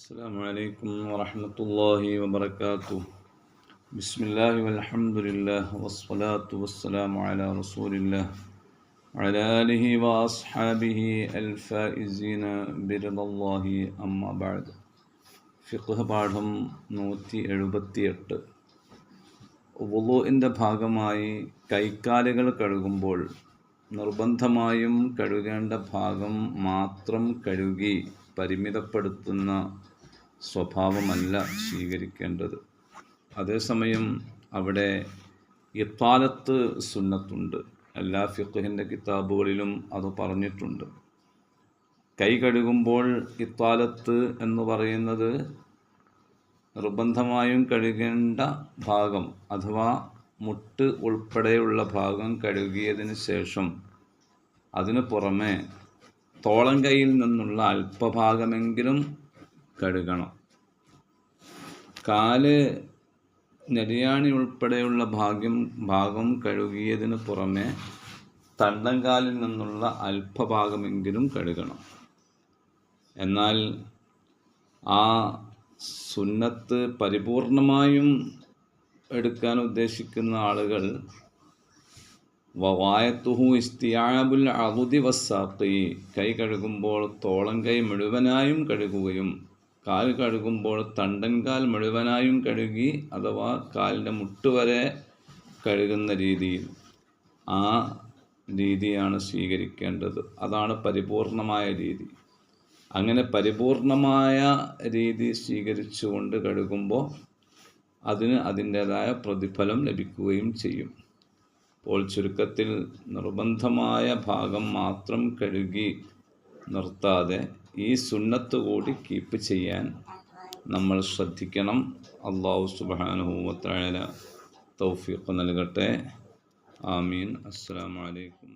السلام عليكم ورحمة الله وبركاته. بسم الله والحمد لله والصلاة والسلام على رسول الله وعلى آله وأصحابه الفائزين برضا الله أما بعد. ഫിഖ്ഹ് പാഠം 178. വുളൂഇൻ്റെ ഭാഗമായി കൈക്കാലുകൾ കഴുകുമ്പോൾ നിർബന്ധമായും കഴുകേണ്ട ഭാഗം മാത്രം കഴുകി പരിമിതപ്പെടുത്തുന്ന സ്വഭാവമല്ല സ്വീകരിക്കേണ്ടത്. അതേസമയം അവിടെ ഇത്താലത്ത് സുന്നത്തുണ്ട്. എല്ലാ ഫിഖ്ഹിൻ്റെ കിതാബുകളിലും അത് പറഞ്ഞിട്ടുണ്ട്. കൈ കഴുകുമ്പോൾ ഇത്താലത്ത് എന്ന് പറയുന്നത് നിർബന്ധമായും കഴുകേണ്ട ഭാഗം അഥവാ മുട്ട് ഉൾപ്പെടെയുള്ള ഭാഗം കഴുകിയതിന് ശേഷം അതിനു പുറമെ തോളം കൈയിൽ നിന്നുള്ള അല്പഭാഗമെങ്കിലും കഴുകണം. കാല് നെടിയാണി ഉൾപ്പെടെയുള്ള ഭാഗം കഴുകിയതിന് പുറമെ തണ്ടൻകാലിൽ നിന്നുള്ള അല്പഭാഗമെങ്കിലും കഴുകണം. എന്നാൽ ആ സുന്നത്ത് പരിപൂർണമായും എടുക്കാൻ ഉദ്ദേശിക്കുന്ന ആളുകൾ വവായത്തുഹു ഇസ്തിയാബുൽ അദുദി വസ്സാഖി, കൈ കഴുകുമ്പോൾ തോളം കൈ മുഴുവനായും കഴുകുകയും കാൽ കഴുകുമ്പോൾ തണ്ടൻകാൽ മുഴുവനായും കഴുകി അഥവാ കാലിൻ്റെ മുട്ടുവരെ കഴുകുന്ന രീതിയിൽ ആ രീതിയാണ് സ്വീകരിക്കേണ്ടത്. അതാണ് പരിപൂർണമായ രീതി. അങ്ങനെ പരിപൂർണമായ രീതി സ്വീകരിച്ചുകൊണ്ട് കഴുകുമ്പോൾ അതിന് അതിൻ്റേതായ പ്രതിഫലം ലഭിക്കുകയും ചെയ്യും. അപ്പോൾ ചുരുക്കത്തിൽ നിർബന്ധമായ ഭാഗം മാത്രം കഴുകി നിർത്താതെ ഈ സുന്നത്ത് കൂടി കീപ്പ് ചെയ്യാൻ നമ്മൾ ശ്രദ്ധിക്കണം. അല്ലാഹു സുബ്ഹാനഹു വ തആല തൗഫീഖ് നൽകട്ടെ. ആമീൻ. അസ്സലാമു അലൈക്കും.